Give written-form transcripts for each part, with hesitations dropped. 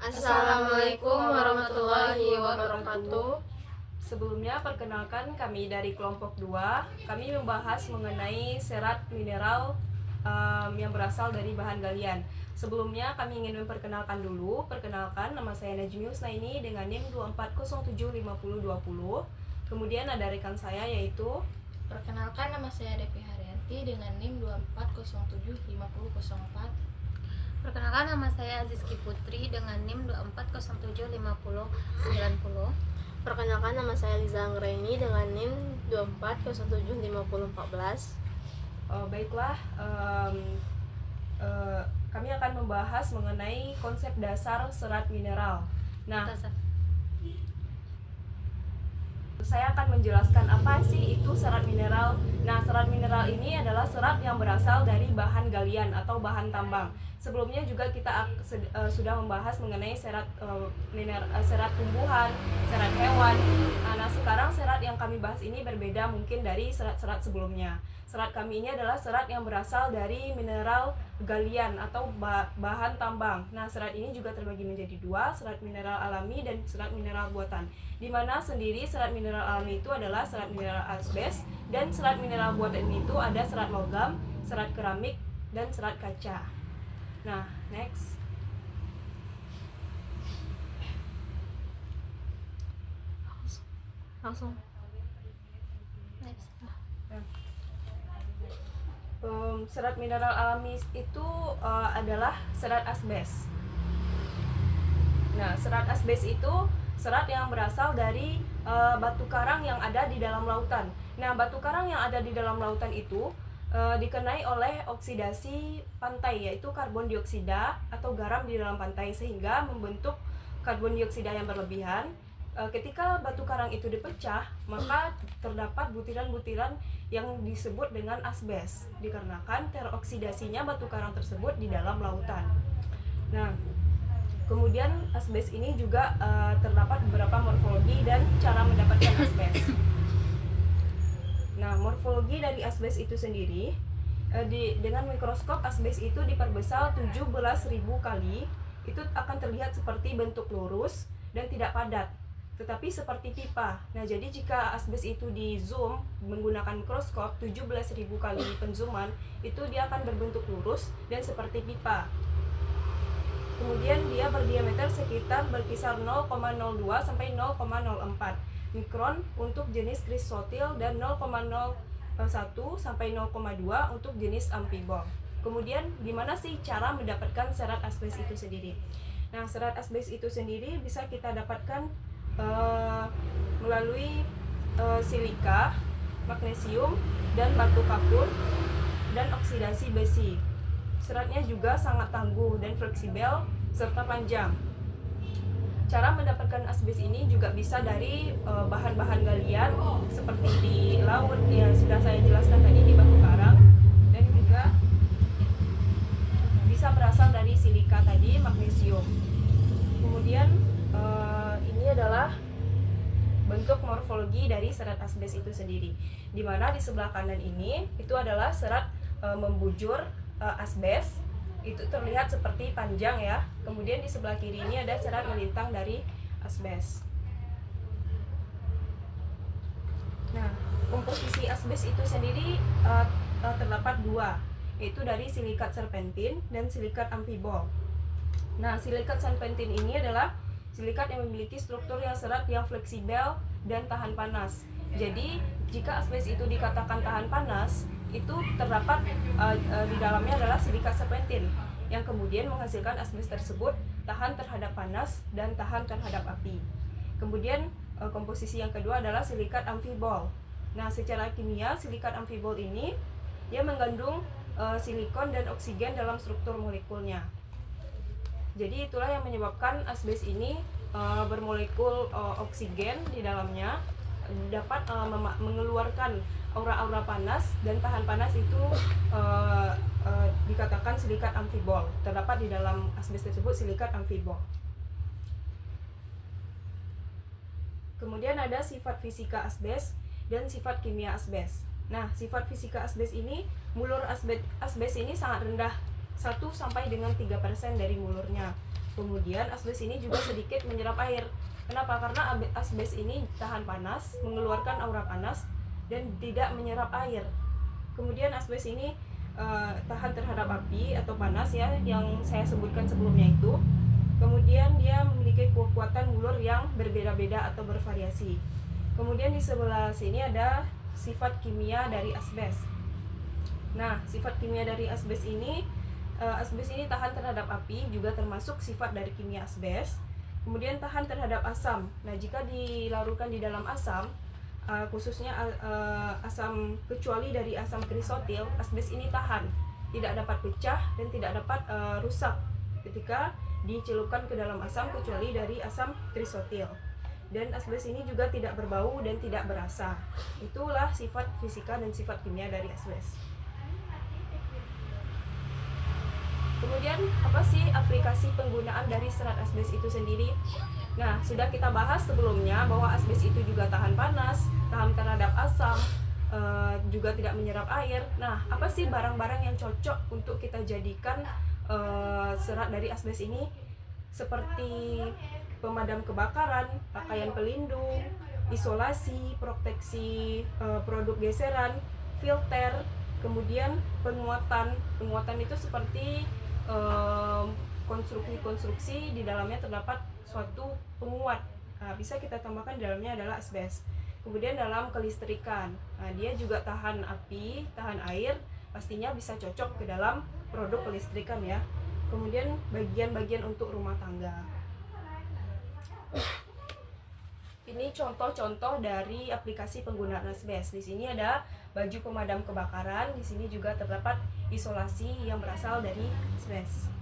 Assalamualaikum warahmatullahi wabarakatuh. Sebelumnya perkenalkan kami dari kelompok 2. Kami membahas mengenai serat mineral yang berasal dari bahan galian. Sebelumnya kami ingin memperkenalkan dulu. Perkenalkan, nama saya Najmi Husnaini dengan NIM 2407020. Kemudian ada rekan saya yaitu Perkenalkan, nama saya Devi Haryanti dengan NIM 2407504. Perkenalkan, nama saya Azizki Putri dengan NIM 240705090. Perkenalkan, nama saya Liza Anggraini dengan NIM 2407514. Baiklah, kami akan membahas mengenai konsep dasar serat mineral. Nah, saya akan menjelaskan apa sih itu serat mineral. Nah, serat mineral ini adalah serat yang berasal dari bahan galian atau bahan tambang. Sebelumnya juga kita sudah membahas mengenai serat serat tumbuhan, serat hewan. Nah, sekarang serat yang kami bahas ini berbeda mungkin dari serat-serat sebelumnya. Serat kami ini adalah serat yang berasal dari mineral galian atau bahan tambang. Nah, serat ini juga terbagi menjadi dua, serat mineral alami dan serat mineral buatan. Di mana sendiri serat mineral alami itu adalah serat mineral asbes, dan serat mineral buatan itu ada serat logam, serat keramik, dan serat kaca. Nah, next. Langsung. Serat mineral alami itu adalah serat asbes. Nah, serat asbes itu serat yang berasal dari batu karang yang ada di dalam lautan. Nah, batu karang yang ada di dalam lautan itu dikenai oleh oksidasi pantai, yaitu karbon dioksida atau garam di dalam pantai, sehingga membentuk karbon dioksida yang berlebihan. Ketika batu karang itu dipecah, maka terdapat butiran-butiran yang disebut dengan asbes, dikarenakan teroksidasinya batu karang tersebut di dalam lautan. Nah, kemudian asbes ini juga terdapat beberapa morfologi dan cara mendapatkan asbes. Nah, morfologi dari asbes itu sendiri, dengan mikroskop asbes itu diperbesar 17.000 kali, itu akan terlihat seperti bentuk lurus dan tidak padat, tetapi seperti pipa. Nah, jadi jika asbes itu di zoom menggunakan mikroskop 17.000 kali penzooman, itu dia akan berbentuk lurus dan seperti pipa. Kemudian dia berdiameter sekitar berkisar 0,02 sampai 0,04 mikron untuk jenis krisotil dan 0,01 sampai 0,2 untuk jenis amphibol. Kemudian gimana sih cara mendapatkan serat asbes itu sendiri? Nah, serat asbes itu sendiri bisa kita dapatkan melalui silika, magnesium, dan batu kapur, dan oksidasi besi. Seratnya juga sangat tangguh dan fleksibel serta panjang. Cara mendapatkan asbes ini juga bisa dari bahan-bahan galian seperti di laut yang sudah saya jelaskan tadi, di batu karang, dan juga bisa berasal dari silika tadi, magnesium. Kemudian ini adalah bentuk morfologi dari serat asbes itu sendiri, di mana di sebelah kanan ini itu adalah serat membujur asbes, itu terlihat seperti panjang ya. Kemudian di sebelah kiri ini ada serat melintang dari asbes. Nah, komposisi asbes itu sendiri terdapat dua, yaitu dari silikat serpentin dan silikat amphibol. Nah, silikat serpentin ini adalah silikat yang memiliki struktur yang serat yang fleksibel dan tahan panas. Jadi, jika asbes itu dikatakan tahan panas, itu terdapat di dalamnya adalah silikat serpentin yang kemudian menghasilkan asbes tersebut tahan terhadap panas dan tahan terhadap api. Kemudian komposisi yang kedua adalah silikat amphibol. Nah, secara kimia silikat amphibol ini dia mengandung silikon dan oksigen dalam struktur molekulnya. Jadi itulah yang menyebabkan asbes ini bermolekul oksigen di dalamnya, dapat mengeluarkan aura-aura panas dan tahan panas. Itu dikatakan silikat amphibol. Terdapat di dalam asbes tersebut silikat amphibol. Kemudian ada sifat fisika asbes dan sifat kimia asbes. Nah, sifat fisika asbes ini, mulur asbes ini sangat rendah, 1 sampai dengan 3% dari mulurnya. Kemudian asbes ini juga sedikit menyerap air. Kenapa? Karena asbes ini tahan panas, mengeluarkan aura panas, dan tidak menyerap air. Kemudian asbes ini tahan terhadap api atau panas ya, yang saya sebutkan sebelumnya itu. Kemudian dia memiliki kekuatan ulur yang berbeda-beda atau bervariasi. Kemudian di sebelah sini ada sifat kimia dari asbes. Nah, sifat kimia dari asbes ini tahan terhadap api, juga termasuk sifat dari kimia asbes. Kemudian tahan terhadap asam. Nah, jika dilarutkan di dalam asam, khususnya asam, kecuali dari asam krisotil, asbes ini tahan, tidak dapat pecah dan tidak dapat rusak ketika dicelupkan ke dalam asam, kecuali dari asam krisotil. Dan asbes ini juga tidak berbau dan tidak berasa. Itulah sifat fisika dan sifat kimia dari asbes. Kemudian apa sih aplikasi penggunaan dari serat asbes itu sendiri? Nah, sudah kita bahas sebelumnya bahwa asbes itu juga tahan panas, tahan terhadap asam, juga tidak menyerap air. Nah, apa sih barang-barang yang cocok untuk kita jadikan serat dari asbes ini? Seperti pemadam kebakaran, pakaian pelindung, isolasi, proteksi produk geseran, filter, kemudian penguatan. Penguatan itu seperti konstruksi di dalamnya terdapat suatu penguat. Nah, bisa kita tambahkan di dalamnya adalah asbes. Kemudian dalam kelistrikan, nah, dia juga tahan api, tahan air, pastinya bisa cocok ke dalam produk kelistrikan ya. Kemudian bagian-bagian untuk rumah tangga. Ini contoh-contoh dari aplikasi penggunaan asbes. Di sini ada baju pemadam kebakaran, di sini juga terdapat isolasi yang berasal dari asbes.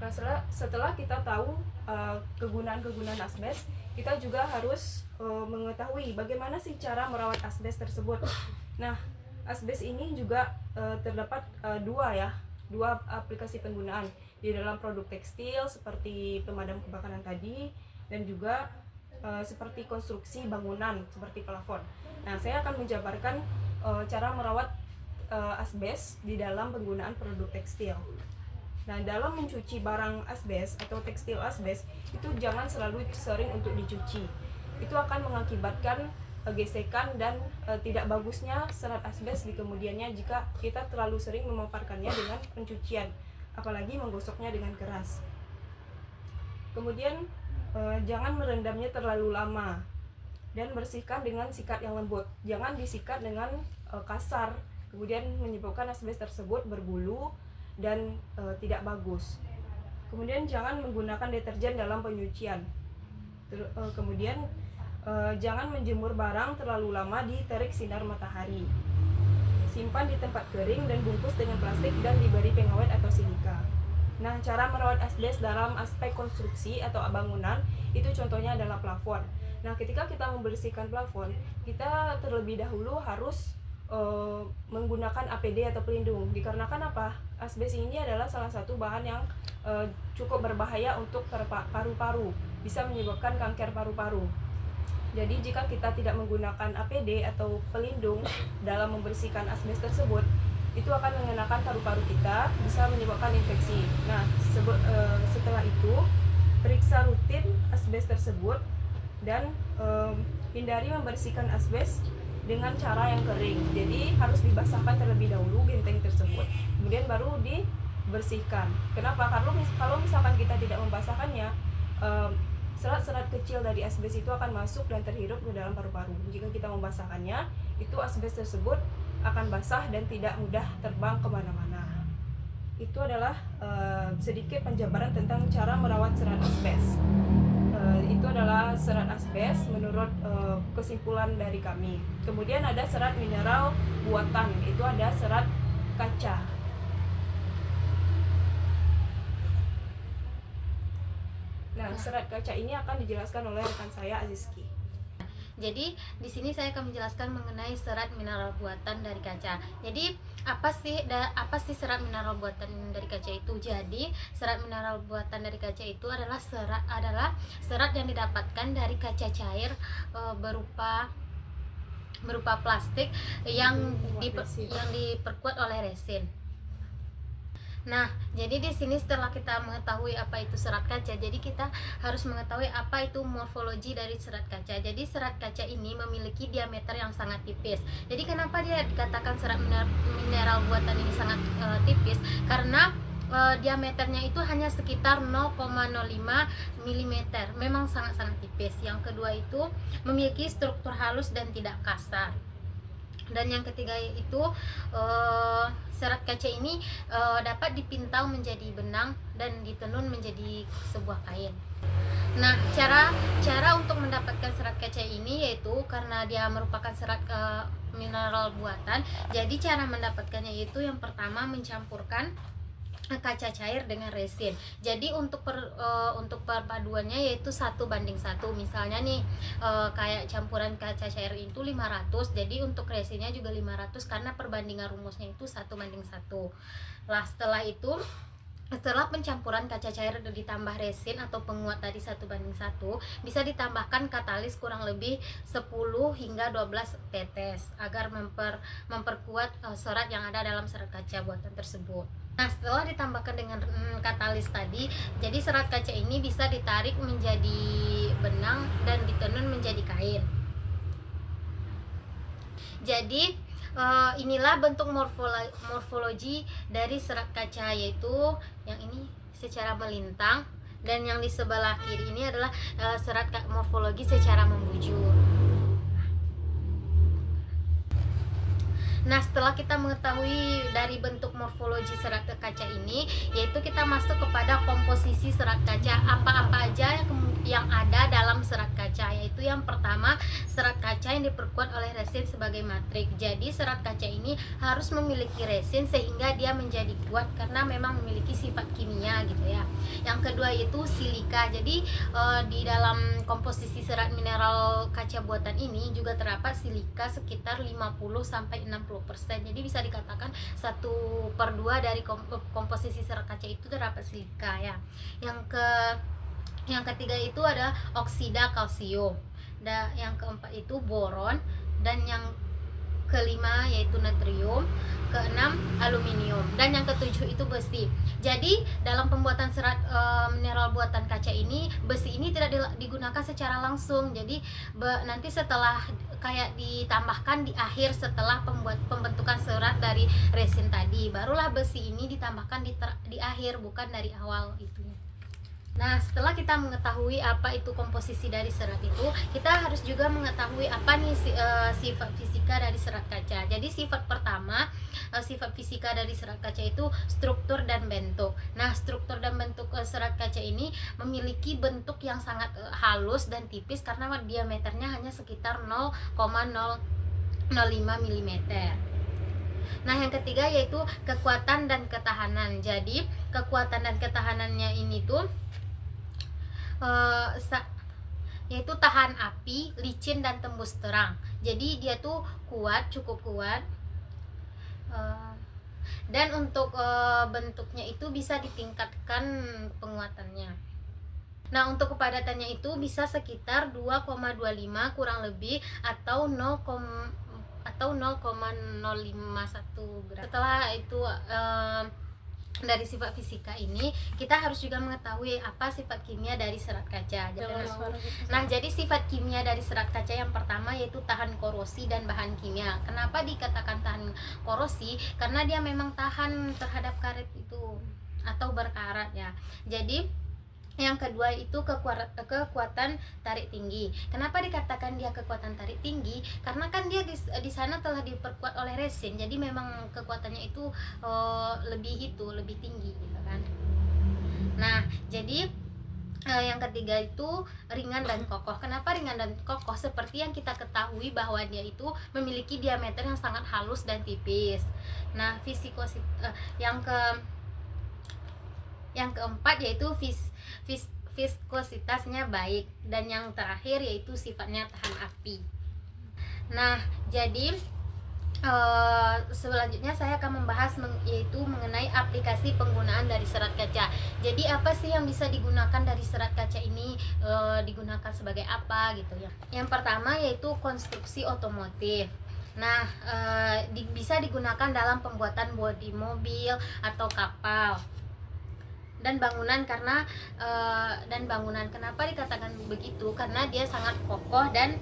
Nah, setelah kita tahu kegunaan-kegunaan asbes, kita juga harus mengetahui bagaimana sih cara merawat asbes tersebut. Nah, asbes ini juga terdapat dua aplikasi penggunaan di dalam produk tekstil seperti pemadam kebakaran tadi, dan juga seperti konstruksi bangunan seperti plafon. Nah, saya akan menjabarkan cara merawat asbes di dalam penggunaan produk tekstil. Nah, dalam mencuci barang asbes atau tekstil asbes itu jangan selalu sering untuk dicuci. Itu akan mengakibatkan gesekan dan tidak bagusnya serat asbes di kemudiannya jika kita terlalu sering memaparkannya dengan pencucian, apalagi menggosoknya dengan keras. Kemudian jangan merendamnya terlalu lama dan bersihkan dengan sikat yang lembut. Jangan disikat dengan kasar, kemudian menyebabkan asbes tersebut berbulu dan tidak bagus. Kemudian jangan menggunakan deterjen dalam penyucian. Kemudian jangan menjemur barang terlalu lama di terik sinar matahari. Simpan di tempat kering dan bungkus dengan plastik dan diberi pengawet atau silika. Nah, cara merawat asbes dalam aspek konstruksi atau bangunan itu contohnya adalah plafon. Nah, ketika kita membersihkan plafon, kita terlebih dahulu harus menggunakan APD atau pelindung. Dikarenakan apa? Asbes ini adalah salah satu bahan yang cukup berbahaya untuk paru-paru, bisa menyebabkan kanker paru-paru. Jadi jika kita tidak menggunakan APD atau pelindung dalam membersihkan asbes tersebut, itu akan mengenakan paru-paru kita, bisa menyebabkan infeksi. Nah, setelah itu periksa rutin asbes tersebut dan hindari membersihkan asbes dengan cara yang kering. Jadi harus dibasahkan terlebih dahulu genteng tersebut, kemudian baru dibersihkan. Kenapa? Kalau misalkan kita tidak membasahkannya, serat-serat kecil dari asbes itu akan masuk dan terhirup ke dalam paru-paru. Jika kita membasahkannya, itu asbes tersebut akan basah dan tidak mudah terbang kemana-mana. Itu adalah sedikit penjabaran tentang cara merawat serat asbes. Itu adalah serat asbes menurut kesimpulan dari kami. Kemudian ada serat mineral buatan, itu ada serat kaca. Nah, serat kaca ini akan dijelaskan oleh rekan saya Azizki. Jadi di sini saya akan menjelaskan mengenai serat mineral buatan dari kaca. Jadi apa sih serat mineral buatan dari kaca itu? Jadi serat mineral buatan dari kaca itu adalah serat yang didapatkan dari kaca cair berupa plastik yang diperkuat oleh resin. Nah, jadi di sini setelah kita mengetahui apa itu serat kaca, jadi kita harus mengetahui apa itu morfologi dari serat kaca. Jadi serat kaca ini memiliki diameter yang sangat tipis. Jadi kenapa dia dikatakan serat mineral buatan ini sangat tipis? Karena diameternya itu hanya sekitar 0,05 mm. Memang sangat-sangat tipis. Yang kedua itu memiliki struktur halus dan tidak kasar. Dan yang ketiga itu serat kaca ini dapat dipintau menjadi benang dan ditenun menjadi sebuah kain. Nah, cara untuk mendapatkan serat kaca ini yaitu karena dia merupakan serat mineral buatan. Jadi cara mendapatkannya itu yang pertama mencampurkan kaca cair dengan resin. Jadi untuk perpaduannya yaitu 1:1. Misalnya nih kayak campuran kaca cair itu 500, jadi untuk resinnya juga 500 karena perbandingan rumusnya itu 1:1. Lah setelah pencampuran kaca cair ditambah resin atau penguat tadi 1:1, bisa ditambahkan katalis kurang lebih 10 hingga 12 tetes agar memperkuat serat yang ada dalam serat kaca buatan tersebut. Nah, setelah ditambahkan dengan katalis tadi, jadi serat kaca ini bisa ditarik menjadi benang dan ditenun menjadi kain. Jadi inilah bentuk morfologi dari serat kaca, yaitu yang ini secara melintang dan yang di sebelah kiri ini adalah serat morfologi secara membujur. Nah, setelah kita mengetahui dari bentuk morfologi serat kaca ini, yaitu kita masuk kepada komposisi serat kaca. Apa-apa aja yang ada dalam serat kaca, yaitu yang pertama serat kaca yang diperkuat oleh resin sebagai matrik. Jadi serat kaca ini harus memiliki resin sehingga dia menjadi kuat karena memang memiliki sifat kimia gitu ya. Yang kedua itu silika. Jadi di dalam komposisi serat mineral kaca buatan ini juga terdapat silika sekitar 50-60%. Jadi bisa dikatakan 1/2 dari komposisi serat kaca itu terdapat silika ya. Yang ketiga itu ada oksida kalsium. Yang keempat itu boron, dan yang kelima yaitu natrium, keenam aluminium, dan yang ketujuh itu besi. Jadi dalam pembuatan serat mineral buatan kaca ini, besi ini tidak digunakan secara langsung. Jadi nanti setelah kayak ditambahkan di akhir setelah pembentukan serat dari resin tadi, barulah besi ini ditambahkan di akhir, bukan dari awal itu. Nah, setelah kita mengetahui apa itu komposisi dari serat itu, kita harus juga mengetahui apa nih sifat fisika dari serat kaca. Jadi sifat pertama, sifat fisika dari serat kaca itu struktur dan bentuk. Nah, struktur dan bentuk serat kaca ini memiliki bentuk yang sangat halus dan tipis karena diameternya hanya sekitar 0,005 mm. Nah, yang ketiga yaitu kekuatan dan ketahanan. Jadi kekuatan dan ketahanannya ini tuh yaitu tahan api, licin, dan tembus terang. Jadi dia tuh cukup kuat, dan untuk bentuknya itu bisa ditingkatkan penguatannya. Nah, untuk kepadatannya itu bisa sekitar 2,25 kurang lebih atau 0,051 gram. Setelah itu dari sifat fisika ini, kita harus juga mengetahui apa sifat kimia dari serat kaca. Nah, jadi sifat kimia dari serat kaca yang pertama yaitu tahan korosi dan bahan kimia. Kenapa dikatakan tahan korosi? Karena dia memang tahan terhadap karet itu atau berkarat ya. Jadi yang kedua itu kekuatan tarik tinggi. Kenapa dikatakan dia kekuatan tarik tinggi? Karena kan dia di sana telah diperkuat oleh resin. Jadi memang kekuatannya itu lebih tinggi gitu kan. Nah, jadi yang ketiga itu ringan dan kokoh. Kenapa ringan dan kokoh? Seperti yang kita ketahui bahwa dia itu memiliki diameter yang sangat halus dan tipis. Nah, yang keempat yaitu viskositasnya baik, dan yang terakhir yaitu sifatnya tahan api. Nah, jadi selanjutnya saya akan membahas yaitu mengenai aplikasi penggunaan dari serat kaca. Jadi apa sih yang bisa digunakan dari serat kaca ini, digunakan sebagai apa gitu ya. Yang pertama yaitu konstruksi otomotif. Nah, bisa digunakan dalam pembuatan bodi mobil atau kapal dan bangunan. Kenapa dikatakan begitu? Karena dia sangat kokoh dan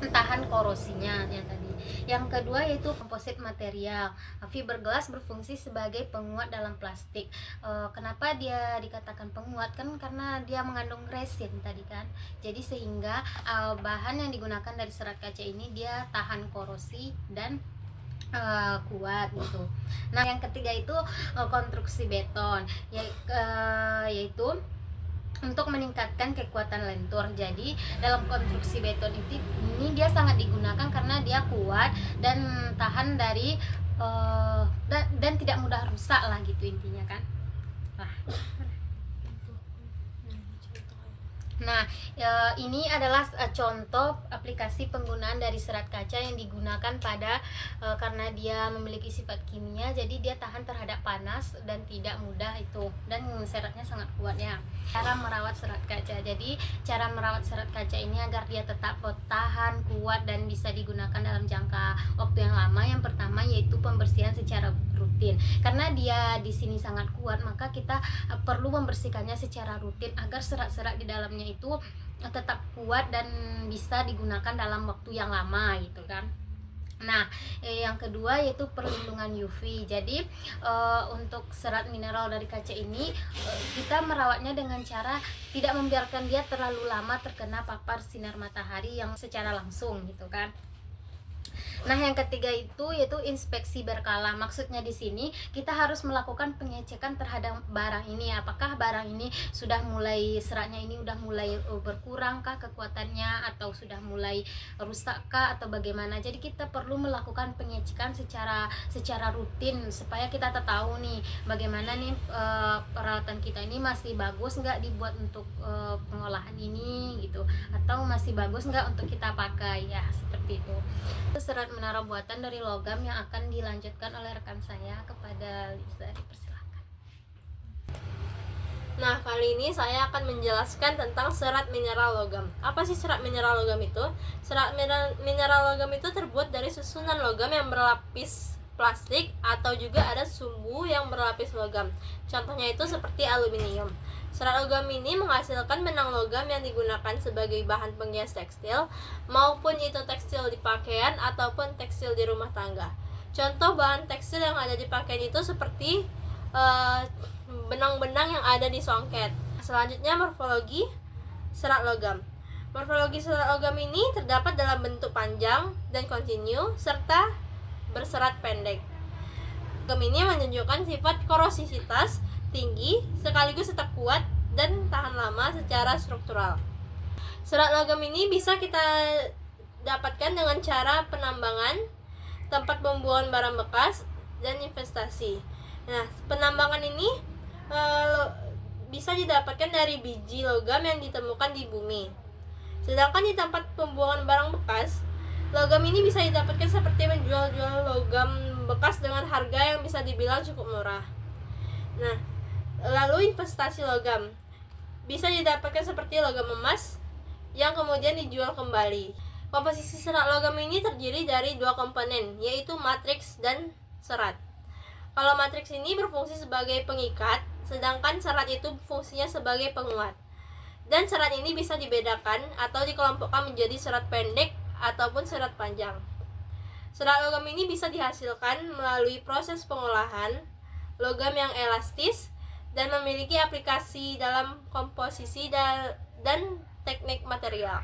tahan korosinya yang tadi. Yang kedua yaitu komposit material. Fiberglass berfungsi sebagai penguat dalam plastik. Kenapa dia dikatakan penguat? Kan karena dia mengandung resin tadi kan. Jadi sehingga bahan yang digunakan dari serat kaca ini dia tahan korosi dan kuat gitu. Nah, yang ketiga itu konstruksi beton, yaitu untuk meningkatkan kekuatan lentur. Jadi dalam konstruksi beton ini dia sangat digunakan karena dia kuat dan tahan dari dan tidak mudah rusak lah gitu intinya kan. Nah, ini adalah contoh aplikasi penggunaan dari serat kaca yang digunakan karena dia memiliki sifat kimia, jadi dia tahan terhadap panas dan tidak mudah itu, dan seratnya sangat kuat ya. Cara merawat serat kaca. Jadi cara merawat serat kaca ini agar dia tetap tahan, kuat dan bisa digunakan dalam jangka waktu yang lama. Yang pertama yaitu pembersihan secara rutin. Karena dia di sini sangat kuat, maka kita perlu membersihkannya secara rutin agar serat-serat di dalamnya itu tetap kuat dan bisa digunakan dalam waktu yang lama gitu kan. Nah, yang kedua yaitu perlindungan UV. Jadi untuk serat mineral dari kaca ini kita merawatnya dengan cara tidak membiarkan dia terlalu lama terkena papar sinar matahari yang secara langsung gitu kan. Nah, yang ketiga itu yaitu inspeksi berkala. Maksudnya di sini kita harus melakukan pengecekan terhadap barang ini. Apakah barang ini sudah mulai seratnya ini udah mulai berkurangkah kekuatannya, atau sudah mulai rusakkah atau bagaimana. Jadi kita perlu melakukan pengecekan secara rutin supaya kita tahu nih bagaimana nih peralatan kita ini masih bagus nggak dibuat untuk pengolahan ini gitu, atau masih bagus nggak untuk kita pakai ya, seperti itu. Serat mineral buatan dari logam yang akan dilanjutkan oleh rekan saya kepada Liza. Dipersilakan. Nah, kali ini saya akan menjelaskan tentang serat mineral logam. Apa sih serat mineral logam itu? Serat mineral logam itu terbuat dari susunan logam yang berlapis plastik atau juga ada sumbu yang berlapis logam. Contohnya itu seperti aluminium. Serat logam ini menghasilkan benang logam yang digunakan sebagai bahan penghias tekstil, maupun itu tekstil di pakaian ataupun tekstil di rumah tangga. Contoh bahan tekstil yang ada di pakaian itu seperti benang-benang yang ada di songket. Selanjutnya morfologi serat logam. Morfologi serat logam ini terdapat dalam bentuk panjang dan kontinu serta berserat pendek. Logam ini menunjukkan sifat korosivitas tinggi sekaligus tetap kuat dan tahan lama secara struktural. Serat logam ini bisa kita dapatkan dengan cara penambangan, tempat pembuangan barang bekas, dan investasi. Nah, penambangan ini bisa didapatkan dari biji logam yang ditemukan di bumi. Sedangkan di tempat pembuangan barang bekas, logam ini bisa didapatkan seperti menjual-jual logam bekas dengan harga yang bisa dibilang cukup murah. Nah, lalu investasi logam bisa didapatkan seperti logam emas yang kemudian dijual kembali. Komposisi serat logam ini terdiri dari dua komponen, yaitu matriks dan serat. Kalau matriks ini berfungsi sebagai pengikat, sedangkan serat itu fungsinya sebagai penguat. Dan serat ini bisa dibedakan atau dikelompokkan menjadi serat pendek ataupun serat panjang. Serat logam ini bisa dihasilkan melalui proses pengolahan logam yang elastis dan memiliki aplikasi dalam komposisi dan teknik material.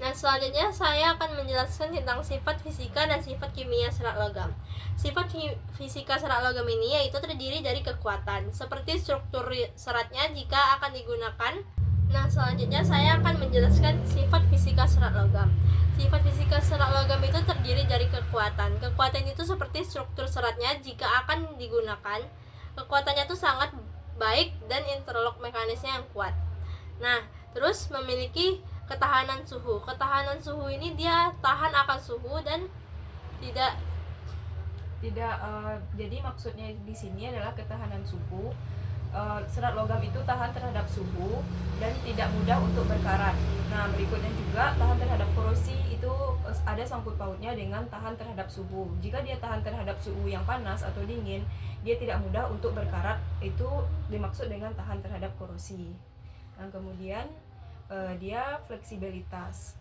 Nah, selanjutnya saya akan menjelaskan tentang sifat fisika dan sifat kimia serat logam. Sifat fisika serat logam ini yaitu terdiri dari kekuatan, seperti struktur seratnya jika akan digunakan. Nah, selanjutnya saya akan menjelaskan sifat fisika serat logam. Sifat fisika serat logam itu terdiri dari kekuatan. Kekuatan itu seperti struktur seratnya jika akan digunakan. Kekuatannya itu sangat baik dan interlock mekanisnya yang kuat. Nah, terus memiliki ketahanan suhu. Ketahanan suhu ini dia tahan akan suhu dan tidak jadi maksudnya di sini adalah ketahanan suhu. serat logam itu tahan terhadap suhu dan tidak mudah untuk berkarat. Nah, berikutnya juga tahan terhadap korosi itu ada sangkut pautnya dengan tahan terhadap suhu. Jika dia tahan terhadap suhu yang panas atau dingin, dia tidak mudah untuk berkarat. Itu dimaksud dengan tahan terhadap korosi. Nah, kemudian dia fleksibilitas.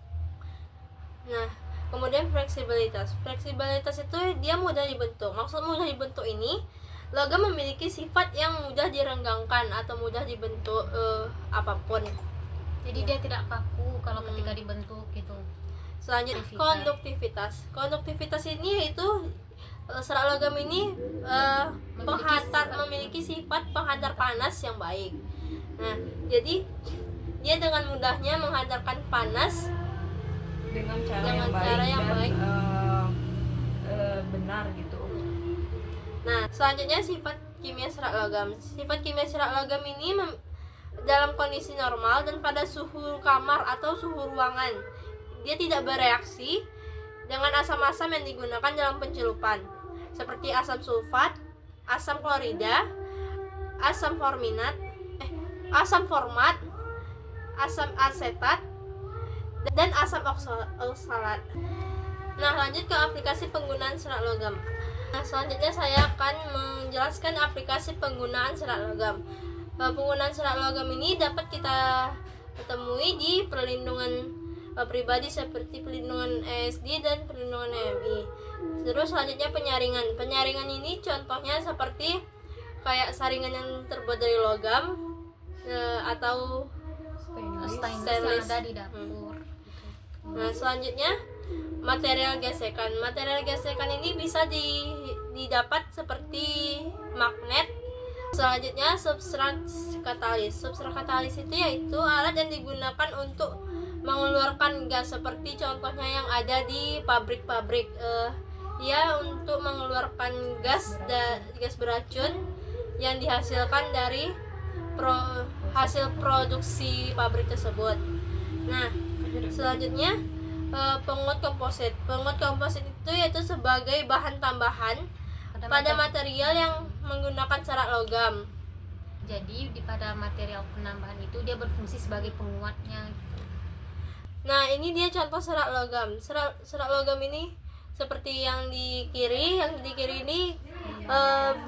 Nah, kemudian fleksibilitas. Fleksibilitas itu dia mudah dibentuk. Maksud mudah dibentuk ini, logam memiliki sifat yang mudah direnggangkan atau mudah dibentuk apapun. Jadi dia tidak kaku kalau ketika dibentuk gitu. Selanjutnya konduktivitas. Konduktivitas ini yaitu serat logam ini memiliki sifat penghantar panas yang baik. Nah, jadi dia dengan mudahnya menghantarkan panas Dengan cara Dengan yang baik cara yang dan baik. Benar gitu. Nah, selanjutnya sifat kimia serat logam. Sifat kimia serat logam ini dalam kondisi normal dan pada suhu kamar atau suhu ruangan, dia tidak bereaksi dengan asam-asam yang digunakan dalam pencelupan, seperti asam sulfat, asam klorida, asam format, asam asetat, dan asam oksalat. Nah, lanjut ke aplikasi penggunaan serat logam. Nah, selanjutnya saya akan menjelaskan aplikasi penggunaan serat logam. Penggunaan serat logam ini dapat kita temui di perlindungan pribadi seperti perlindungan ESD dan perlindungan EMI. Terus selanjutnya penyaringan. Penyaringan ini contohnya seperti kayak saringan yang terbuat dari logam atau Stainless yang ada di dapur. Nah, selanjutnya material gesekan. Material gesekan ini bisa didapat seperti magnet. Selanjutnya substrat katalis. Substrat katalis itu yaitu alat yang digunakan untuk mengeluarkan gas, seperti contohnya yang ada di pabrik-pabrik. Dia untuk mengeluarkan gas beracun yang dihasilkan dari hasil produksi pabrik tersebut. Nah, selanjutnya penguat komposit. Penguat komposit itu yaitu sebagai bahan tambahan pada material yang menggunakan serat logam. Jadi pada material penambahan itu dia berfungsi sebagai penguatnya. Nah, ini dia contoh serat logam. Serat logam ini seperti yang di kiri ini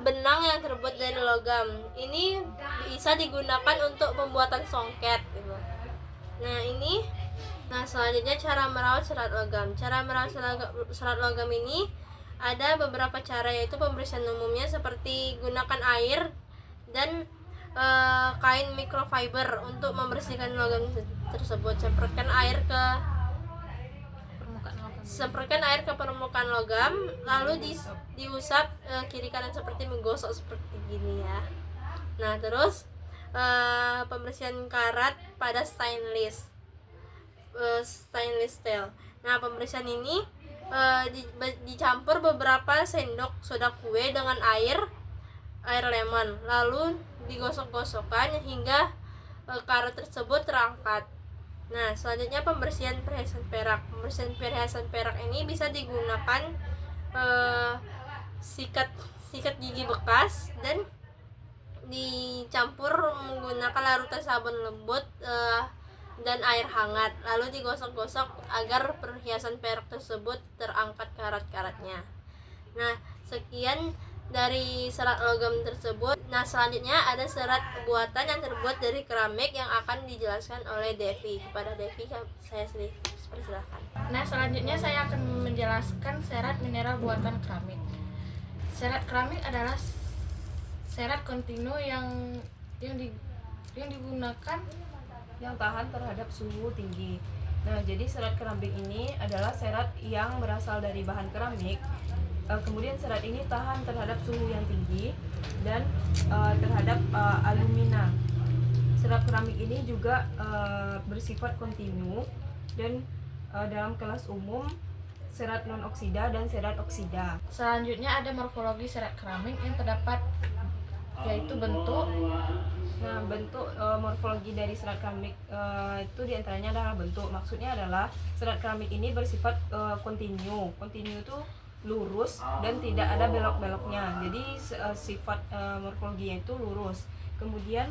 benang yang terbuat dari logam. Ini bisa digunakan untuk pembuatan songket gitu. Nah, selanjutnya cara merawat serat logam. Cara merawat serat logam ini ada beberapa cara, yaitu pembersihan umumnya seperti gunakan air dan kain microfiber untuk membersihkan logam tersebut. Semprotkan air ke permukaan logam, lalu diusap kiri kanan seperti menggosok seperti gini ya. Nah, terus pembersihan karat pada stainless steel. Nah, pembersihan ini dicampur beberapa sendok soda kue dengan air lemon, lalu digosok-gosokkan hingga karat tersebut terangkat. Nah, selanjutnya pembersihan perhiasan perak. Pembersihan perhiasan perak ini bisa digunakan sikat gigi bekas dan dicampur menggunakan larutan sabun lembut dan air hangat, lalu digosok-gosok agar perhiasan perak tersebut terangkat karat-karatnya. Nah, sekian dari serat logam tersebut. Nah, selanjutnya ada serat buatan yang terbuat dari keramik yang akan dijelaskan oleh Devi. Kepada Devi saya persilahkan. Nah, selanjutnya saya akan menjelaskan serat mineral buatan keramik. Serat keramik adalah serat kontinu yang digunakan yang tahan terhadap suhu tinggi. Nah, jadi serat keramik ini adalah serat yang berasal dari bahan keramik. Kemudian serat ini tahan terhadap suhu yang tinggi dan terhadap alumina. Serat keramik ini juga bersifat kontinu dan dalam kelas umum serat non oksida dan serat oksida. Selanjutnya ada morfologi serat keramik yang terdapat, yaitu bentuk. Nah, bentuk morfologi dari serat keramik itu diantaranya adalah bentuk. Maksudnya adalah serat keramik ini bersifat kontinu. Kontinu itu lurus dan tidak ada belok-beloknya. Jadi sifat morfologinya itu lurus. Kemudian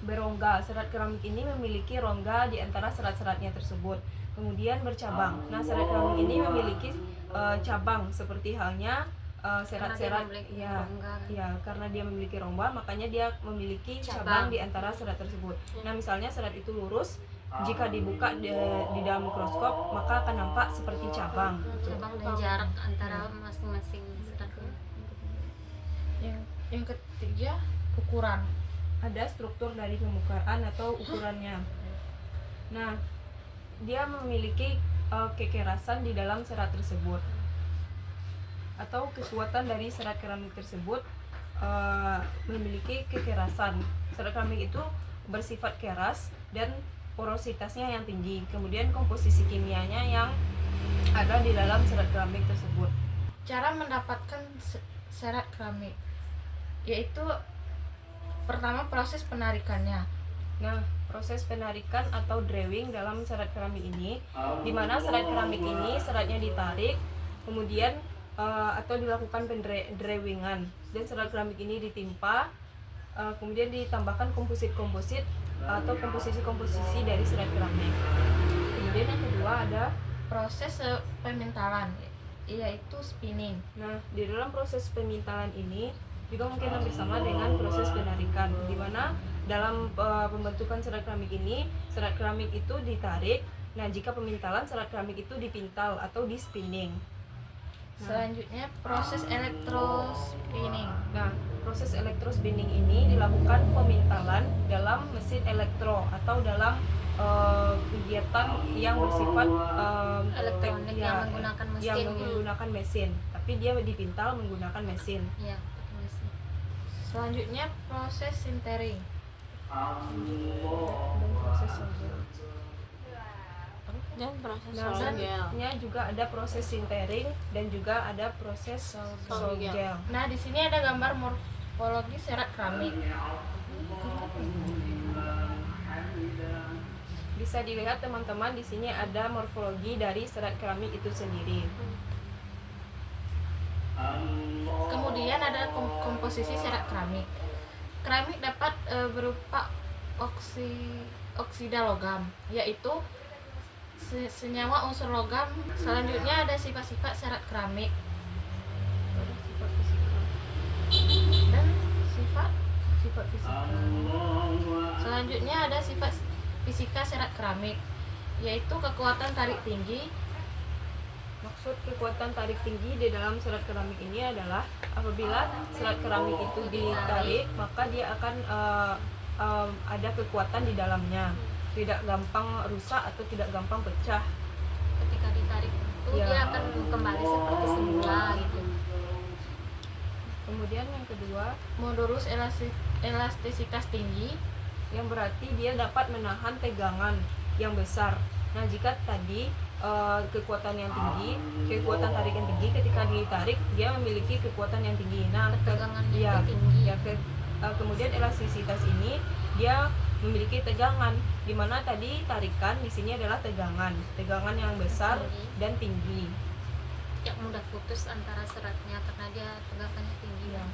berongga. Serat keramik ini memiliki rongga di antara serat-seratnya tersebut. Kemudian bercabang. Nah, serat keramik ini memiliki cabang seperti halnya serat-serat karena dia memiliki rongga, makanya dia memiliki cabang di antara serat tersebut. Nah, misalnya serat itu lurus, jika dibuka di dalam mikroskop maka akan nampak seperti cabang. Cabang dan jarak antara masing-masing seratnya. Yang ketiga, ukuran. Ada struktur dari pembukaan atau ukurannya. Nah, dia memiliki kekerasan di dalam serat tersebut atau kekuatan dari serat keramik tersebut memiliki kekerasan. Serat keramik itu bersifat keras dan porositasnya yang tinggi. Kemudian komposisi kimianya yang ada di dalam serat keramik tersebut. Cara mendapatkan serat keramik yaitu pertama proses penarikannya. Nah, proses penarikan atau drawing dalam serat keramik ini, di mana serat keramik ini seratnya ditarik, kemudian atau dilakukan pendrawingan, dan serat keramik ini ditimpa, kemudian ditambahkan komposit-komposit atau komposisi-komposisi dari serat keramik. Kemudian yang kedua ada Proses pemintalan yaitu spinning. Nah, di dalam proses pemintalan ini juga mungkin hampir sama dengan proses penarikan, di mana dalam pembentukan serat keramik ini, serat keramik itu ditarik. Nah, jika pemintalan, serat keramik itu dipintal atau di spinning. Selanjutnya proses elektrospinning. Nah, proses elektrospinning ini dilakukan pemintalan dalam mesin elektro atau dalam kegiatan yang bersifat Elektronik yang menggunakan mesin. yang menggunakan mesin, tapi dia dipintal menggunakan mesin. Iya, mesin. Selanjutnya proses sintering. Dan proses solder. Dan proses Nah, sol gel. selanjutnya juga ada proses sintering dan juga ada proses sol gel. gel. Nah, di sini ada gambar morfologi serat keramik. Bisa dilihat teman-teman, di sini ada morfologi dari serat keramik itu sendiri. Kemudian ada komposisi serat keramik. Keramik dapat berupa oksida logam, yaitu senyawa unsur logam. Selanjutnya ada sifat-sifat serat keramik dan sifat fisika. Selanjutnya ada sifat fisika serat keramik, yaitu kekuatan tarik tinggi. Maksud kekuatan tarik tinggi di dalam serat keramik ini adalah apabila serat keramik itu ditarik, maka dia akan ada kekuatan di dalamnya, tidak gampang rusak atau tidak gampang pecah. Ketika ditarik itu Ya. dia akan kembali seperti semula gitu. Kemudian yang kedua, Modulus elastisitas tinggi. yang berarti dia dapat menahan tegangan yang besar. Nah, jika tadi kekuatan yang tinggi, kekuatan tarik yang tinggi, ketika ditarik dia memiliki kekuatan yang tinggi. Nah, Ketegangannya itu tinggi. kemudian elastisitas ini dia memiliki tegangan, di mana tadi tarikan, di sini adalah tegangan yang besar dan tinggi. Tidak mudah putus antara seratnya karena dia tegangannya tinggi. Ya.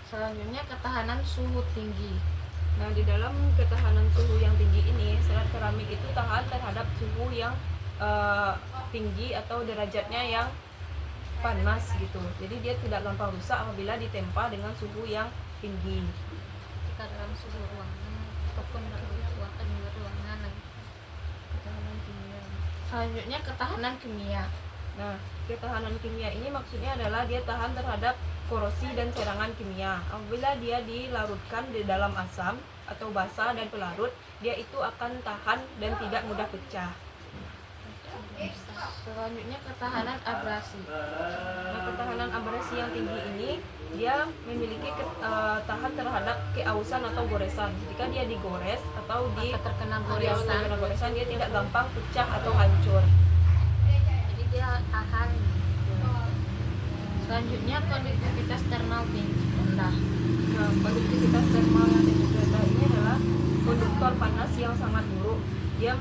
Selanjutnya ketahanan suhu tinggi. Nah, di dalam ketahanan suhu yang tinggi ini, serat keramik itu tahan terhadap suhu yang tinggi atau derajatnya yang panas gitu. Jadi dia tidak gampang rusak apabila ditempa dengan suhu yang tinggi. Ketika dalam suhu ruangan ataupun dalam ruangan Ketahanan kimia. Selanjutnya ketahanan kimia. Nah, ketahanan kimia ini maksudnya adalah dia tahan terhadap korosi dan serangan kimia. Apabila dia dilarutkan di dalam asam atau basa dan pelarut, dia itu akan tahan dan tidak mudah pecah. Selanjutnya ketahanan abrasi. Nah, ketahanan abrasi yang tinggi ini dia memiliki tahan terhadap keausan atau goresan. Jika dia digores atau terkena terkena goresan, goresan, dia tidak gampang pecah atau hancur. jadi dia tahan. Selanjutnya konduktivitas thermal tinggi rendah. Nah, konduktivitas termal yang tinggi rendah ini adalah konduktor panas yang sangat buruk. Dia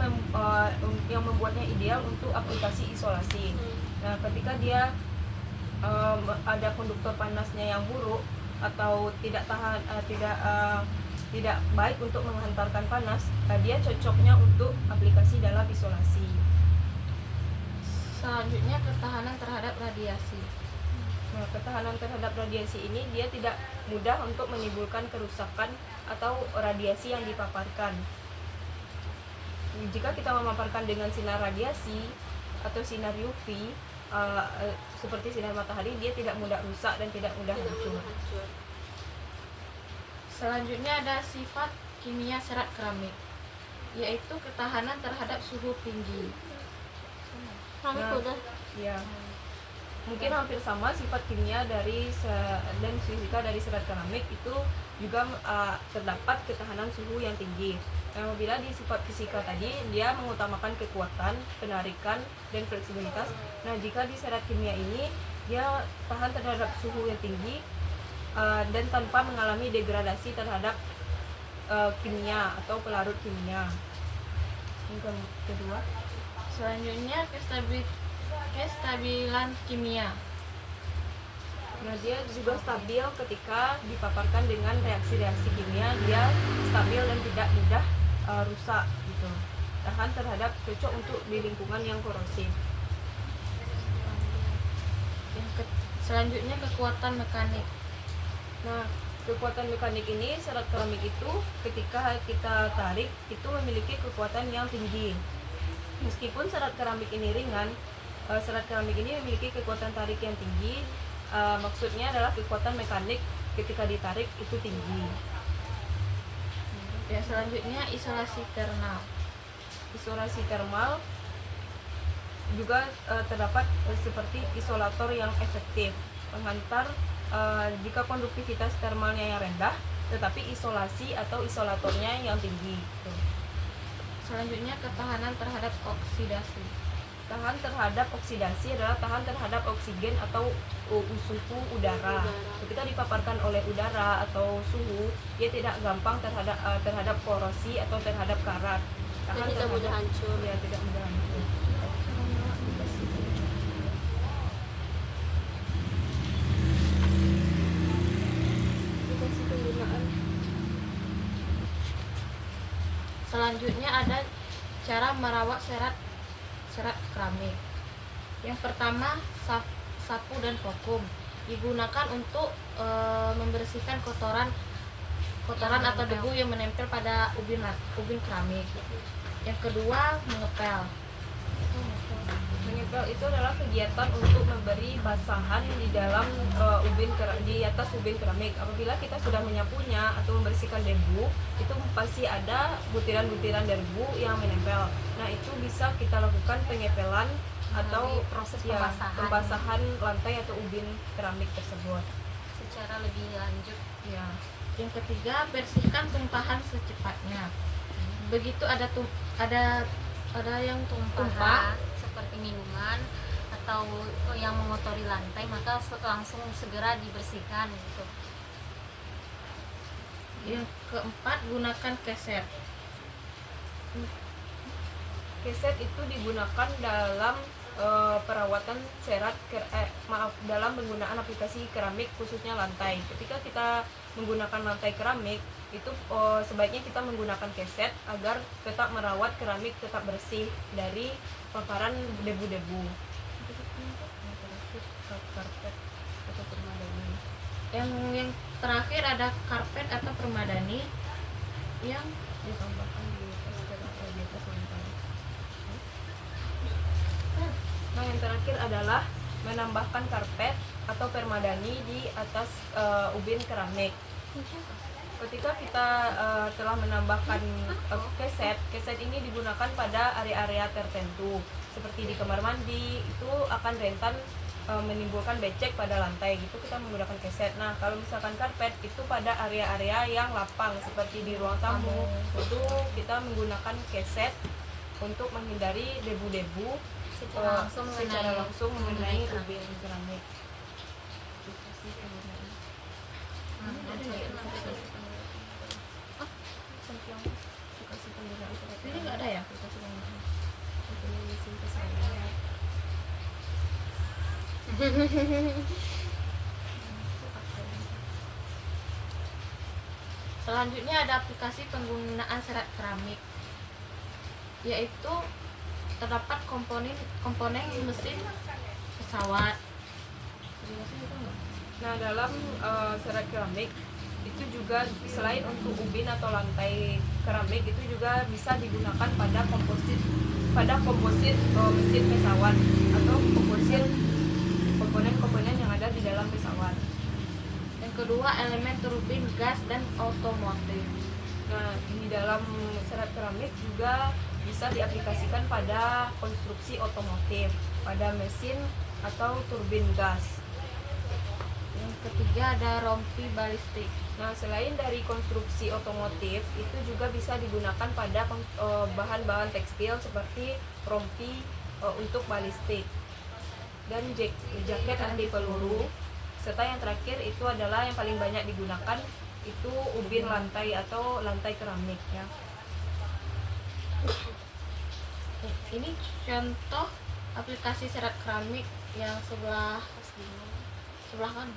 yang membuatnya ideal untuk aplikasi isolasi. Nah, ketika dia ada konduktor panasnya yang buruk, atau tidak tahan tidak baik untuk menghantarkan panas, dia cocoknya untuk aplikasi dalam isolasi. Selanjutnya ketahanan terhadap radiasi. Nah, ketahanan terhadap radiasi ini dia tidak mudah untuk menimbulkan kerusakan atau radiasi yang dipaparkan. Jika kita memaparkan dengan sinar radiasi atau sinar UV, seperti sinar matahari, dia tidak mudah rusak dan tidak mudah hancur. Selanjutnya ada sifat kimia serat keramik, yaitu ketahanan terhadap suhu tinggi. Keramik Nah, udah. Ya, mungkin hampir sama sifat kimia dan fisika dari serat keramik itu juga terdapat ketahanan suhu yang tinggi. Apabila di sifat fisika tadi dia mengutamakan kekuatan, penarikan, dan fleksibilitas. Nah, jika di serat kimia ini dia tahan terhadap suhu yang tinggi dan tanpa mengalami degradasi terhadap kimia atau pelarut kimia. Yang kedua, Selanjutnya kestabilan kimia. nah dia juga stabil ketika dipaparkan dengan reaksi-reaksi kimia, dia stabil dan tidak mudah rusak gitu. Tahan terhadap, cocok untuk di lingkungan yang korosif. Selanjutnya kekuatan mekanik. Nah, kekuatan mekanik ini serat keramik itu ketika kita tarik itu memiliki kekuatan yang tinggi. Meskipun serat keramik ini ringan, serat keramik ini memiliki kekuatan tarik yang tinggi. Maksudnya adalah kekuatan mekanik ketika ditarik itu tinggi. Yang selanjutnya isolasi thermal. Isolasi termal juga terdapat seperti isolator yang efektif, menghantar jika konduktivitas termalnya yang rendah, tetapi isolasi atau isolatornya yang tinggi. Selanjutnya ketahanan terhadap oksidasi. Tahan terhadap oksidasi adalah tahan terhadap oksigen atau suhu udara. Ketika dipaparkan oleh udara atau suhu, dia tidak gampang terhadap korosi atau terhadap karat. Dan tidak mudah hancur. Ya, tidak mudah hancur. Aplikasi penggunaan. Selanjutnya ada cara merawat serat keramik. Yang pertama, sapu dan vakum digunakan untuk membersihkan kotoran atau debu yang menempel pada ubin keramik. Yang kedua, mengepel. Mengepel itu adalah kegiatan untuk memberi basahan di dalam di atas ubin keramik. Apabila kita sudah menyapunya atau membersihkan debu, itu pasti ada butiran-butiran debu yang menempel. Nah, itu bisa kita lakukan pengepelan atau proses pembasahan lantai atau ubin keramik tersebut. secara lebih lanjut. Ya. Yang ketiga, bersihkan tumpahan secepatnya. Begitu ada yang tumpah, Tumpah seperti minuman atau yang mengotori lantai, maka langsung segera dibersihkan gitu. yang keempat, gunakan keset. Keset itu digunakan dalam perawatan dalam penggunaan aplikasi keramik khususnya lantai. Ketika kita menggunakan lantai keramik itu sebaiknya kita menggunakan keset agar tetap merawat keramik tetap bersih dari paparan debu-debu. Karpet atau permadani. Yang terakhir ada karpet atau permadani yang Ditambahkan di atas lantai. Nah, yang terakhir adalah menambahkan karpet atau permadani di atas ubin keramik. Ketika kita telah menambahkan keset ini digunakan pada area-area tertentu seperti di kamar mandi, itu akan rentan menimbulkan becek pada lantai, gitu kita menggunakan keset. Nah, kalau misalkan karpet itu pada area-area yang lapang seperti di ruang tamu, itu kita menggunakan keset untuk menghindari debu-debu Secara langsung mengenai mengenai ubin keramik. ini nggak ada ya? Selanjutnya ada aplikasi penggunaan serat keramik, yaitu terdapat komponen mesin pesawat. Nah, dalam serat keramik itu juga selain untuk ubin atau lantai keramik itu juga bisa digunakan pada komposit mesin pesawat atau komposit komponen-komponen yang ada di dalam pesawat. Yang kedua, elemen turbin gas dan otomotif. Nah, di dalam serat keramik juga bisa diaplikasikan pada konstruksi otomotif, pada mesin atau turbin gas. Yang ketiga ada rompi balistik. Nah, selain dari konstruksi otomotif, itu juga bisa digunakan pada bahan-bahan tekstil seperti rompi untuk balistik dan jaket anti peluru. Serta yang terakhir itu adalah yang paling banyak digunakan itu ubin lantai atau lantai keramik ya. Ini contoh aplikasi serat keramik yang sebelah kanan.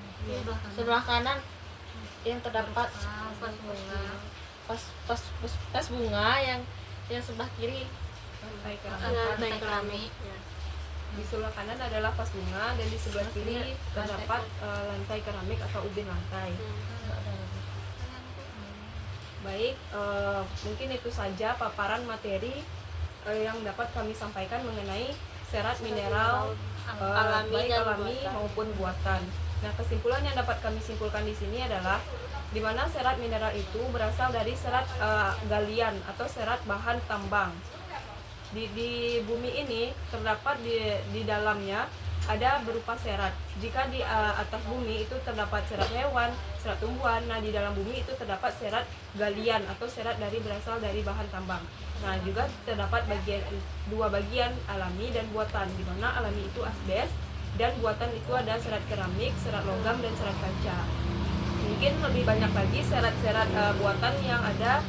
Sebelah kanan yang terdapat pas bunga, yang sebelah kiri Lantai keramik. Lantai keramik. Di sebelah kanan adalah vas bunga dan di sebelah kiri terdapat lantai keramik atau ubin lantai. Baik, mungkin itu saja paparan materi yang dapat kami sampaikan mengenai serat mineral baik alami maupun buatan. Nah, kesimpulan yang dapat kami simpulkan di sini adalah di mana serat mineral itu berasal dari serat galian atau serat bahan tambang. Di bumi ini terdapat di dalamnya ada berupa serat. Jika di atas bumi itu terdapat serat hewan, serat tumbuhan, nah di dalam bumi itu terdapat serat galian atau serat berasal dari bahan tambang. Nah, juga terdapat dua bagian alami dan buatan, di mana alami itu asbes dan buatan itu ada serat keramik, serat logam dan serat kaca. Mungkin lebih banyak lagi serat-serat buatan yang ada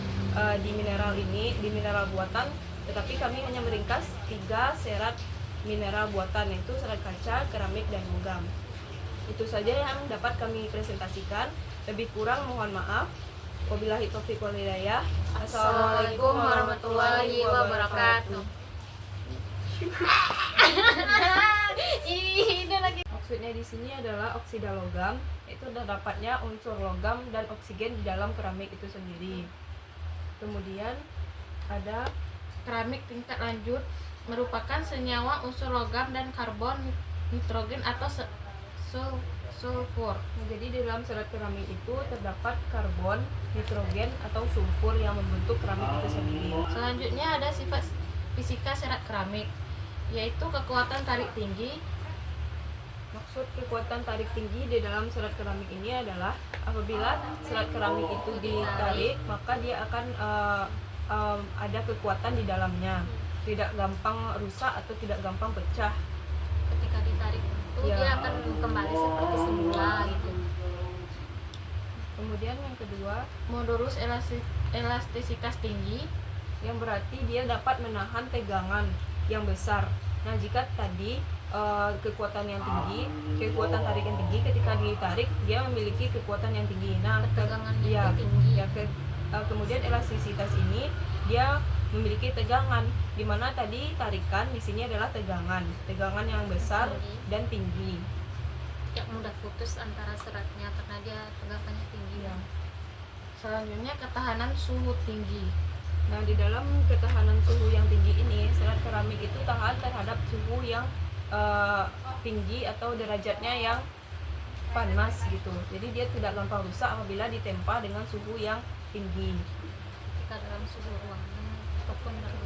di mineral ini, di mineral buatan, tetapi kami hanya meringkas 3 serat mineral buatan, yaitu serat kaca, keramik, dan logam. Itu saja yang dapat kami presentasikan. Lebih kurang mohon maaf. Wabillahi taufiq wal hidayah. Assalamualaikum warahmatullahi wabarakatuh. Ini lagi. Maksudnya di sini adalah oksida logam, itu terdapatnya unsur logam dan oksigen di dalam keramik itu sendiri. Kemudian ada keramik tingkat lanjut merupakan senyawa unsur logam dan karbon, nitrogen atau sulfur. Nah, jadi di dalam serat keramik itu terdapat karbon, nitrogen atau sulfur yang membentuk keramik itu sendiri. Selanjutnya ada sifat fisika serat keramik, yaitu kekuatan tarik tinggi. Maksud kekuatan tarik tinggi di dalam serat keramik ini adalah apabila serat keramik itu ditarik, maka dia akan ada kekuatan di dalamnya, tidak gampang rusak atau tidak gampang pecah. Ketika ditarik itu Ya. dia akan kembali seperti semula gitu. Kemudian yang kedua, Modulus elastisitas tinggi, yang berarti dia dapat menahan tegangan yang besar. Nah, jika tadi kekuatan yang tinggi, kekuatan tarik yang tinggi, ketika ditarik dia memiliki kekuatan yang tinggi. Nah, Ketegangannya ya, itu tinggi. ya, kemudian elastisitas ini dia memiliki tegangan, di mana tadi tarikan di sini adalah tegangan yang besar dan tinggi. Tidak mudah putus antara seratnya karena dia tegangannya tinggi. Ya. selanjutnya ketahanan suhu tinggi. Nah, di dalam ketahanan suhu yang tinggi ini, serat keramik itu tahan terhadap suhu yang tinggi atau derajatnya yang panas gitu. Jadi dia tidak gampang rusak apabila ditempa dengan suhu yang tinggi. Ketika dalam suhu ruangan ataupun dalam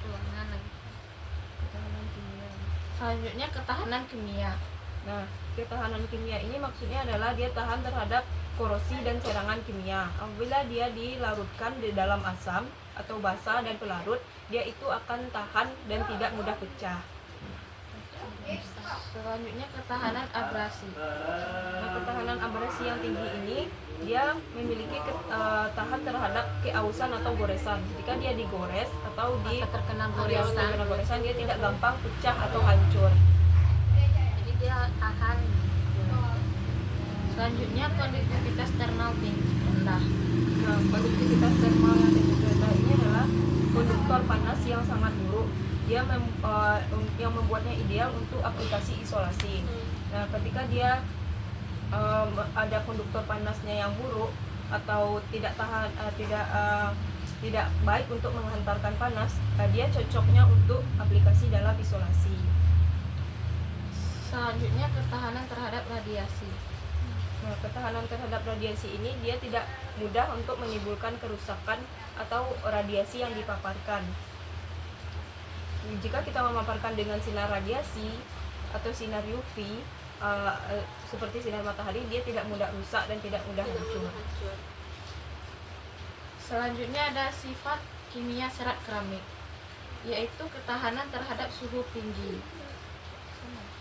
ruangan lagi. Ketahanan kimia. Selanjutnya ketahanan kimia. Nah, ketahanan kimia ini maksudnya adalah dia tahan terhadap korosi dan serangan kimia. Apabila dia dilarutkan di dalam asam atau basa dan pelarut, dia itu akan tahan dan tidak mudah pecah. Selanjutnya ketahanan abrasi. Nah, ketahanan abrasi yang tinggi ini dia memiliki tahan terhadap keausan atau goresan. Jika dia digores atau terkena terkena goresan, goresan, dia tidak gampang pecah atau hancur. jadi dia tahan. Selanjutnya konduktivitas thermal tinggi rendah. Nah, konduktivitas termal yang rendah ini adalah konduktor panas yang sangat buruk. Dia yang membuatnya ideal untuk aplikasi isolasi. Nah, ketika dia ada konduktor panasnya yang buruk atau tidak tahan tidak baik untuk menghantarkan panas, dia cocoknya untuk aplikasi dalam isolasi. Selanjutnya ketahanan terhadap radiasi. Nah, ketahanan terhadap radiasi ini dia tidak mudah untuk menimbulkan kerusakan atau radiasi yang dipaparkan. Jika kita memaparkan dengan sinar radiasi atau sinar UV, seperti sinar matahari, dia tidak mudah rusak dan tidak mudah hancur. Selanjutnya ada sifat kimia serat keramik, yaitu ketahanan terhadap suhu tinggi.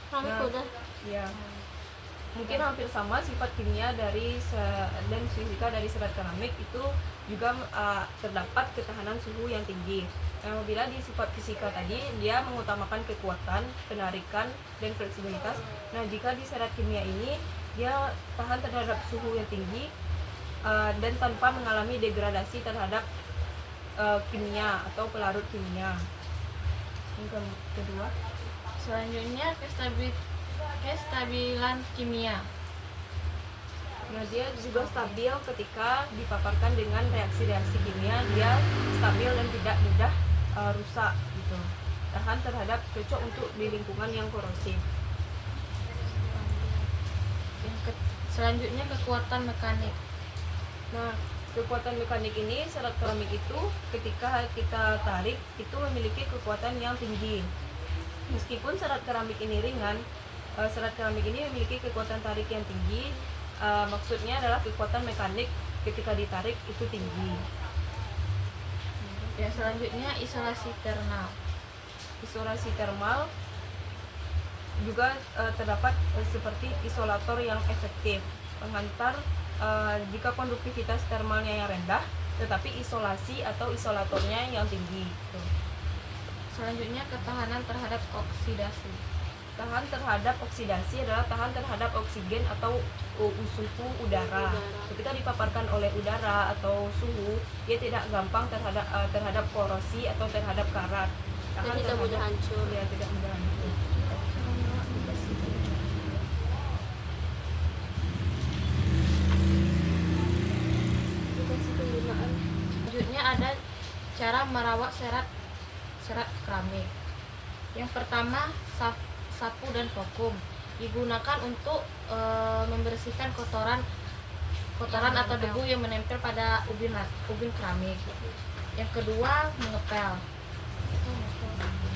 Keramik Nah, udah. Ya, mungkin hampir sama sifat kimia dan fisika dari serat keramik itu juga terdapat ketahanan suhu yang tinggi. Apabila di sifat fisika tadi dia mengutamakan kekuatan, penarikan, dan fleksibilitas. Nah, jika di serat kimia ini dia tahan terhadap suhu yang tinggi dan tanpa mengalami degradasi terhadap kimia atau pelarut kimia. Yang kedua, Selanjutnya kestabilan kimia. nah dia juga stabil ketika dipaparkan dengan reaksi-reaksi kimia, dia stabil dan tidak mudah rusak gitu. Tahan terhadap, cocok untuk di lingkungan yang korosif. Selanjutnya kekuatan mekanik. Nah, kekuatan mekanik ini serat keramik itu ketika kita tarik itu memiliki kekuatan yang tinggi. Meskipun serat keramik ini ringan, serat keramik ini memiliki kekuatan tarik yang tinggi. Maksudnya adalah kekuatan mekanik ketika ditarik itu tinggi. Ya, selanjutnya isolasi thermal. Isolasi thermal juga terdapat seperti isolator yang efektif, penghantar jika konduktivitas thermalnya yang rendah, tetapi isolasi atau isolatornya yang tinggi. Selanjutnya ketahanan terhadap oksidasi. Tahan terhadap oksidasi adalah tahan terhadap oksigen atau suhu udara. Ketika dipaparkan oleh udara atau suhu, dia tidak gampang terhadap korosi atau terhadap karat. Dan tidak mudah hancur. Ya, tidak mudah hancur. Aplikasi penggunaan. Selanjutnya ada cara merawat serat keramik. Yang pertama, sapu dan vakum digunakan untuk membersihkan kotoran atau debu yang menempel pada ubin keramik. Yang kedua, mengepel.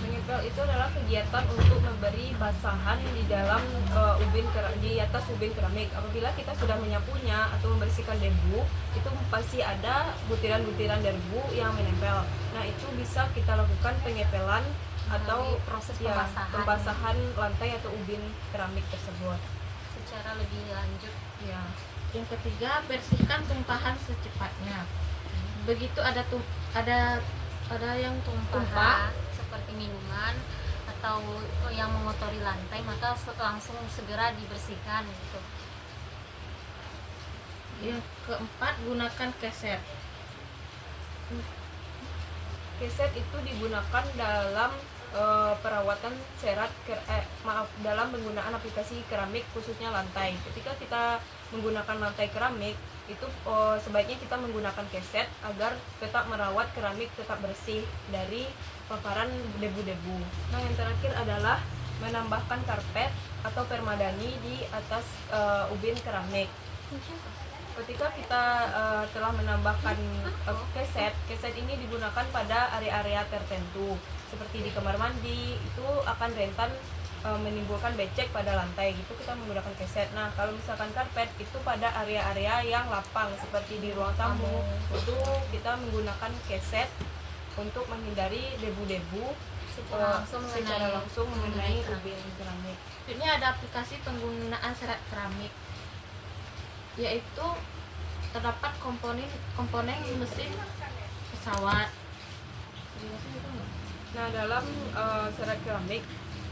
Mengepel itu adalah kegiatan untuk memberi basahan di dalam di atas ubin keramik. Apabila kita sudah menyapunya atau membersihkan debu, itu pasti ada butiran-butiran debu yang menempel. Nah, itu bisa kita lakukan pengepelan atau proses ya, pembasahan. pembasahan lantai atau ubin keramik tersebut. Secara lebih lanjut. Ya. Yang ketiga, bersihkan tumpahan secepatnya. Begitu ada yang tumpah, Tumpah seperti minuman atau yang mengotori lantai, maka langsung segera dibersihkan gitu. yang keempat, gunakan keset. Keset itu digunakan dalam perawatan dalam penggunaan aplikasi keramik khususnya lantai. Ketika kita menggunakan lantai keramik itu sebaiknya kita menggunakan keset agar tetap merawat keramik tetap bersih dari paparan debu-debu. Nah, yang terakhir adalah menambahkan karpet atau permadani di atas ubin keramik. Ketika kita telah menambahkan keset ini digunakan pada area-area tertentu seperti di kamar mandi, itu akan rentan menimbulkan becek pada lantai, gitu kita menggunakan keset. Nah, kalau misalkan karpet itu pada area-area yang lapang seperti di ruang tamu, itu kita menggunakan keset untuk menghindari debu-debu Secara langsung mengenai mengenai ubin keramik. Ini ada aplikasi penggunaan serat keramik, yaitu terdapat komponen mesin pesawat. Nah, dalam serat keramik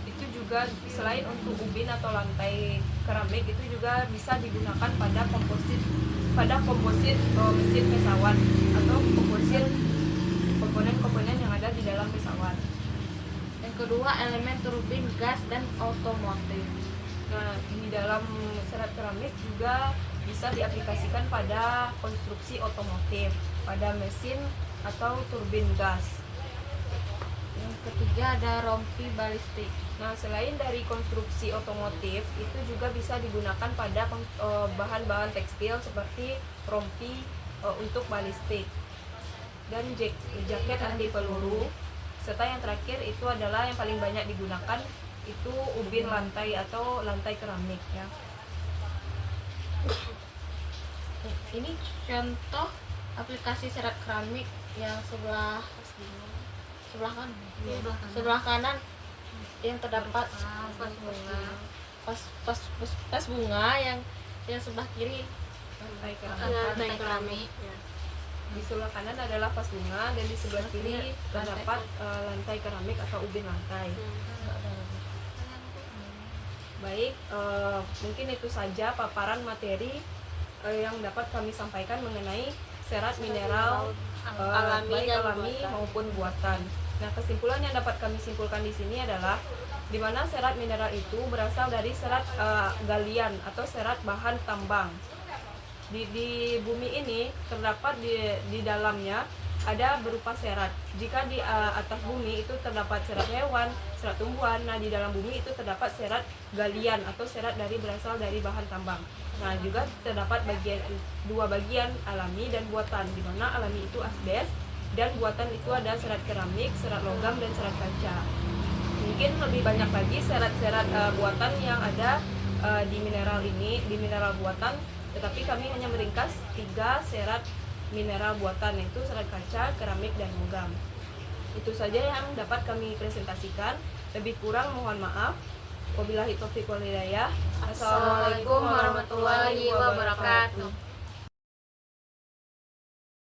itu juga selain untuk ubin atau lantai keramik itu juga bisa digunakan pada komposit mesin pesawat atau komposit komponen-komponen yang ada di dalam pesawat. Yang kedua, elemen turbin gas dan otomotif. Nah, di dalam serat keramik juga bisa diaplikasikan pada konstruksi otomotif, pada mesin atau turbin gas. Yang ketiga ada rompi balistik. Nah, selain dari konstruksi otomotif, itu juga bisa digunakan pada bahan-bahan tekstil seperti rompi untuk balistik dan jaket anti peluru. Serta yang terakhir itu adalah yang paling banyak digunakan itu ubin lantai atau lantai keramik ya. Ini contoh aplikasi serat keramik yang sebelah kanan. Sebelah kanan yang terdapat pas bunga. pas bunga, yang sebelah kiri Lantai keramik. Lantai keramik. Ya. Di sebelah kanan adalah vas bunga dan di sebelah kiri terdapat lantai keramik atau ubin lantai. Baik, mungkin itu saja paparan materi yang dapat kami sampaikan mengenai serat mineral baik alami maupun buatan. Nah, kesimpulan yang dapat kami simpulkan di sini adalah di mana serat mineral itu berasal dari serat galian atau serat bahan tambang. Di bumi ini terdapat di dalamnya ada berupa serat. Jika di atas bumi itu terdapat serat hewan, serat tumbuhan, nah di dalam bumi itu terdapat serat galian atau serat berasal dari bahan tambang. Nah, juga terdapat dua bagian alami dan buatan, di mana alami itu asbes dan buatan itu ada serat keramik, serat logam dan serat kaca. Mungkin lebih banyak lagi serat-serat buatan yang ada di mineral buatan, tetapi kami hanya meringkas 3 serat mineral buatan, yaitu serat kaca, keramik, dan logam. Itu saja yang dapat kami presentasikan. Lebih kurang mohon maaf. Wabillahi taufiq wal hidayah. Assalamualaikum warahmatullahi wabarakatuh.